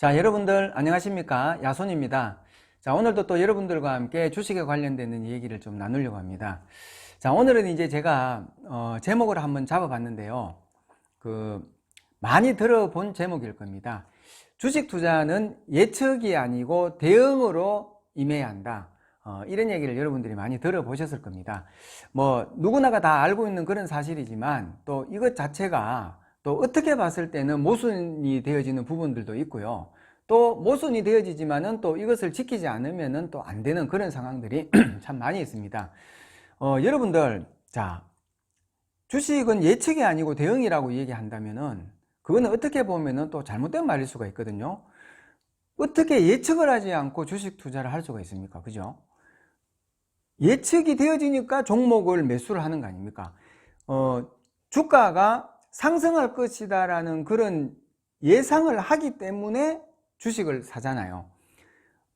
자, 여러분들 안녕하십니까? 야손입니다. 자, 오늘도 또 여러분들과 함께 주식에 관련되는 얘기를 좀 나누려고 합니다. 자, 오늘은 이제 제가 제목을 한번 잡아봤는데요. 많이 들어본 제목일 겁니다. 주식 투자는 예측이 아니고 대응으로 임해야 한다. 이런 얘기를 여러분들이 많이 들어보셨을 겁니다. 누구나가 다 알고 있는 그런 사실이지만 또 이것 자체가 또 어떻게 봤을 때는 모순이 되어지는 부분들도 있고요. 또 모순이 되어지지만은 또 이것을 지키지 않으면은 또 안 되는 그런 상황들이 참 많이 있습니다. 여러분들, 자, 주식은 예측이 아니고 대응이라고 얘기한다면은 그거는 어떻게 보면은 또 잘못된 말일 수가 있거든요. 어떻게 예측을 하지 않고 주식 투자를 할 수가 있습니까? 그죠? 예측이 되어지니까 종목을 매수를 하는 거 아닙니까? 주가가 상승할 것이다 라는 그런 예상을 하기 때문에 주식을 사잖아요.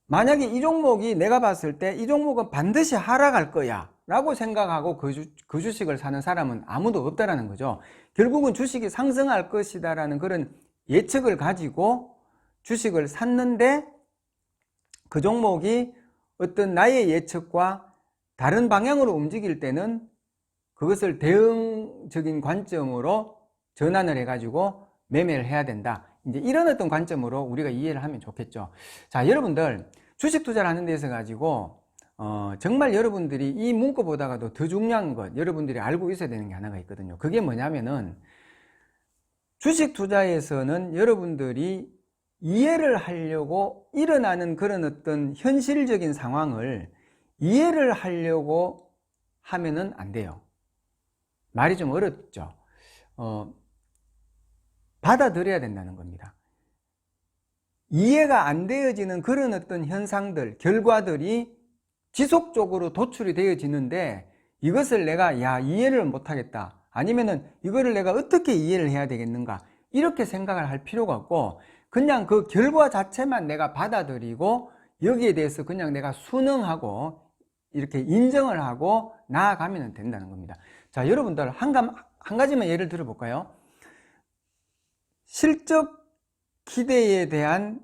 만약에 이 종목이 내가 봤을 때 이 종목은 반드시 하락할 거야 라고 생각하고 그 주식을 사는 사람은 아무도 없다라는 거죠. 결국은 주식이 상승할 것이다 라는 그런 예측을 가지고 주식을 샀는데 그 종목이 어떤 나의 예측과 다른 방향으로 움직일 때는 그것을 대응적인 관점으로 전환을 해가지고 매매를 해야 된다. 이제 이런 어떤 관점으로 우리가 이해를 하면 좋겠죠. 자, 여러분들 주식 투자를 하는 데서 가지고 정말 여러분들이 이 문구보다도 더 중요한 것 여러분들이 알고 있어야 되는 게 하나가 있거든요. 그게 뭐냐면은 주식 투자에서는 여러분들이 이해를 하려고 일어나는 그런 어떤 현실적인 상황을 이해를 하려고 하면은 안 돼요. 말이 좀 어렵죠. 받아들여야 된다는 겁니다. 이해가 안 되어지는 그런 어떤 현상들, 결과들이 지속적으로 도출이 되어지는데 이것을 내가 이해를 못하겠다. 아니면은 이거를 내가 어떻게 이해를 해야 되겠는가. 이렇게 생각을 할 필요가 없고 그냥 그 결과 자체만 내가 받아들이고 여기에 대해서 그냥 내가 순응하고 이렇게 인정을 하고 나아가면 된다는 겁니다. 자, 여러분들 한 가지만 예를 들어 볼까요? 실적 기대에 대한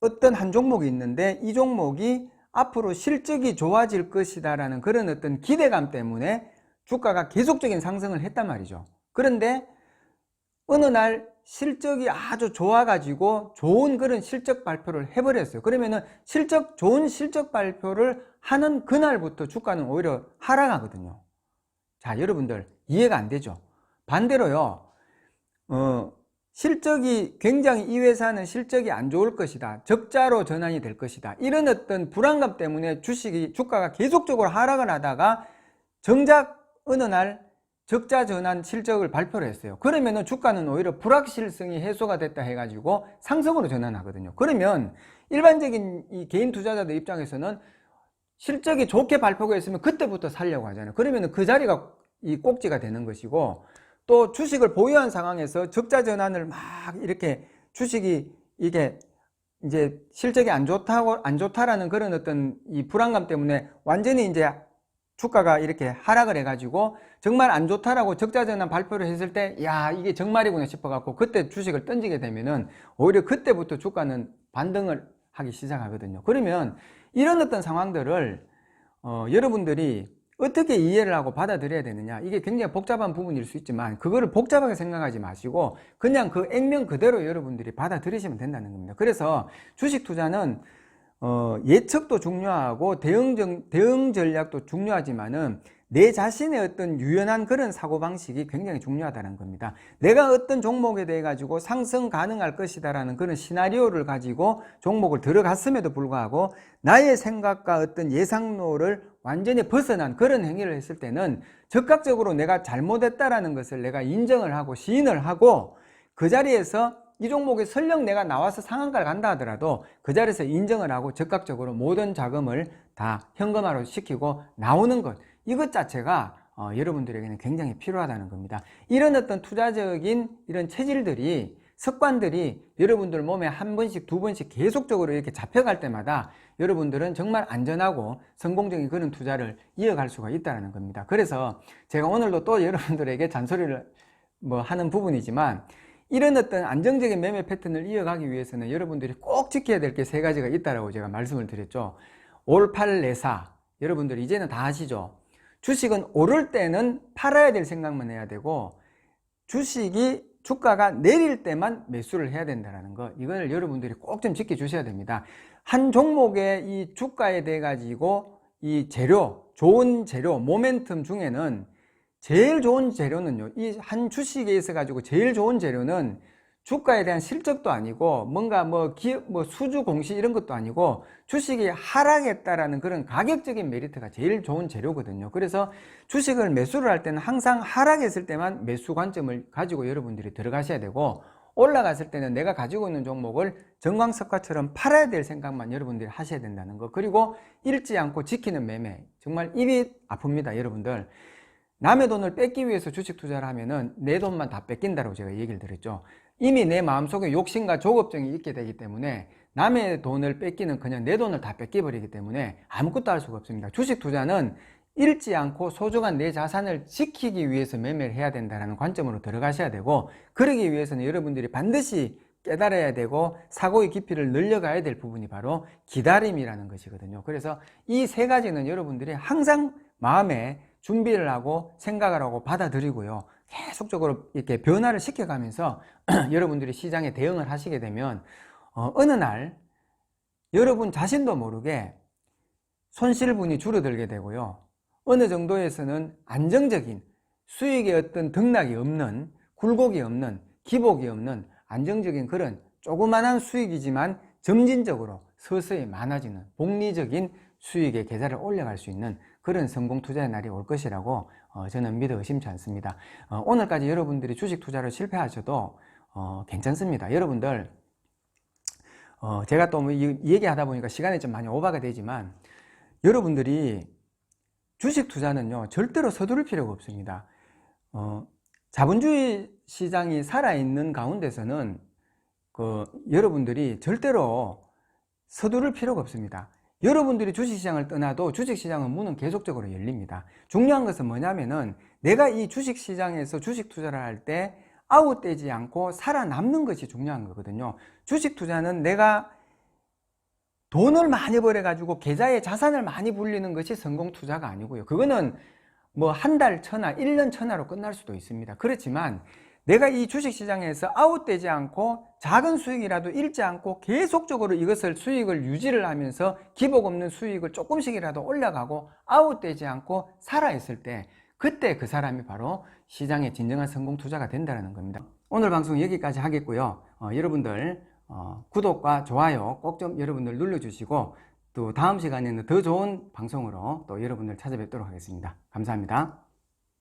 어떤 한 종목이 있는데 이 종목이 앞으로 실적이 좋아질 것이다 라는 그런 어떤 기대감 때문에 주가가 계속적인 상승을 했단 말이죠. 그런데 어느 날 실적이 아주 좋아가지고 좋은 그런 실적 발표를 해버렸어요. 그러면은 좋은 실적 발표를 하는 그날부터 주가는 오히려 하락하거든요. 자, 여러분들 이해가 안 되죠? 반대로요, 실적이 굉장히 이 회사는 실적이 안 좋을 것이다. 적자로 전환이 될 것이다. 이런 어떤 불안감 때문에 주가가 계속적으로 하락을 하다가 정작 어느 날 적자 전환 실적을 발표를 했어요. 그러면은 주가는 오히려 불확실성이 해소가 됐다 해가지고 상승으로 전환하거든요. 그러면 일반적인 이 개인 투자자들 입장에서는 실적이 좋게 발표가 있으면 그때부터 살려고 하잖아요. 그러면은 그 자리가 이 꼭지가 되는 것이고 또 주식을 보유한 상황에서 적자 전환을 막 이렇게 주식이 이게 이제 실적이 안 좋다라는 그런 어떤 이 불안감 때문에 완전히 이제 주가가 이렇게 하락을 해가지고 정말 안 좋다라고 적자 전환 발표를 했을 때 이게 정말이구나 싶어갖고 그때 주식을 던지게 되면은 오히려 그때부터 주가는 반등을 하기 시작하거든요. 그러면 이런 어떤 상황들을 여러분들이 어떻게 이해를 하고 받아들여야 되느냐, 이게 굉장히 복잡한 부분일 수 있지만 그거를 복잡하게 생각하지 마시고 그냥 그 액면 그대로 여러분들이 받아들이시면 된다는 겁니다. 그래서 주식 투자는 예측도 중요하고 대응 전략도 중요하지만은 내 자신의 어떤 유연한 그런 사고방식이 굉장히 중요하다는 겁니다. 내가 어떤 종목에 대해 가지고 상승 가능할 것이다라는 그런 시나리오를 가지고 종목을 들어갔음에도 불구하고 나의 생각과 어떤 예상로를 완전히 벗어난 그런 행위를 했을 때는 적극적으로 내가 잘못했다라는 것을 내가 인정을 하고 시인을 하고 그 자리에서 이 종목에 설령 내가 나와서 상한가를 간다 하더라도 그 자리에서 인정을 하고 적극적으로 모든 자금을 다 현금화로 시키고 나오는 것, 이것 자체가 여러분들에게는 굉장히 필요하다는 겁니다. 이런 어떤 투자적인 이런 체질들이 습관들이 여러분들 몸에 한 번씩 두 번씩 계속적으로 이렇게 잡혀갈 때마다 여러분들은 정말 안전하고 성공적인 그런 투자를 이어갈 수가 있다는 겁니다. 그래서 제가 오늘도 또 여러분들에게 잔소리를 하는 부분이지만 이런 어떤 안정적인 매매 패턴을 이어가기 위해서는 여러분들이 꼭 지켜야 될 게 세 가지가 있다라고 제가 말씀을 드렸죠. 올팔내사. 여러분들 이제는 다 아시죠? 주식은 오를 때는 팔아야 될 생각만 해야 되고, 주가가 내릴 때만 매수를 해야 된다는 거, 이걸 여러분들이 꼭 좀 지켜주셔야 됩니다. 한 종목의 이 주가에 대해 가지고 이 재료, 좋은 재료, 모멘텀 중에는 제일 좋은 재료는요, 이 한 주식에 있어 가지고 제일 좋은 재료는 주가에 대한 실적도 아니고 뭔가 수주 공시 이런 것도 아니고 주식이 하락했다라는 그런 가격적인 메리트가 제일 좋은 재료거든요. 그래서 주식을 매수를 할 때는 항상 하락했을 때만 매수 관점을 가지고 여러분들이 들어가셔야 되고, 올라갔을 때는 내가 가지고 있는 종목을 정광석화처럼 팔아야 될 생각만 여러분들이 하셔야 된다는 거. 그리고 잃지 않고 지키는 매매. 정말 입이 아픕니다, 여러분들. 남의 돈을 뺏기 위해서 주식 투자를 하면은 내 돈만 다 뺏긴다고 제가 얘기를 드렸죠. 이미 내 마음속에 욕심과 조급증이 있게 되기 때문에 남의 돈을 뺏기는 그냥 내 돈을 다 뺏겨버리기 때문에 아무것도 할 수가 없습니다. 주식 투자는 잃지 않고 소중한 내 자산을 지키기 위해서 매매를 해야 된다는 관점으로 들어가셔야 되고, 그러기 위해서는 여러분들이 반드시 깨달아야 되고 사고의 깊이를 늘려가야 될 부분이 바로 기다림이라는 것이거든요. 그래서 이 세 가지는 여러분들이 항상 마음에 준비를 하고 생각을 하고 받아들이고요, 계속적으로 이렇게 변화를 시켜가면서 여러분들이 시장에 대응을 하시게 되면 어느 날 여러분 자신도 모르게 손실분이 줄어들게 되고요, 어느 정도에서는 안정적인 수익의 어떤 등락이 없는, 굴곡이 없는, 기복이 없는 안정적인 그런 조그만한 수익이지만 점진적으로 서서히 많아지는 복리적인 수익의 계좌를 올려갈 수 있는 그런 성공 투자의 날이 올 것이라고 저는 믿어 의심치 않습니다. 오늘까지 여러분들이 주식 투자를 실패하셔도 괜찮습니다. 여러분들, 제가 또 이 얘기하다 보니까 시간이 좀 많이 오버가 되지만, 여러분들이 주식 투자는요 절대로 서두를 필요가 없습니다. 자본주의 시장이 살아있는 가운데서는 여러분들이 절대로 서두를 필요가 없습니다. 여러분들이 주식시장을 떠나도 주식시장은 문은 계속적으로 열립니다. 중요한 것은 뭐냐면은 내가 이 주식시장에서 주식 투자를 할 때 아웃되지 않고 살아남는 것이 중요한 거거든요. 주식 투자는 내가 돈을 많이 벌어 가지고 계좌에 자산을 많이 불리는 것이 성공 투자가 아니고요, 그거는 뭐 한 달 천하, 1년 천하로 끝날 수도 있습니다. 그렇지만 내가 이 주식시장에서 아웃되지 않고 작은 수익이라도 잃지 않고 계속적으로 이것을 수익을 유지를 하면서 기복 없는 수익을 조금씩이라도 올려가고 아웃되지 않고 살아있을 때, 그때 그 사람이 바로 시장의 진정한 성공 투자가 된다는 겁니다. 오늘 방송 여기까지 하겠고요. 여러분들 구독과 좋아요 꼭 좀 여러분들 눌러주시고, 또 다음 시간에는 더 좋은 방송으로 또 여러분들 찾아뵙도록 하겠습니다. 감사합니다.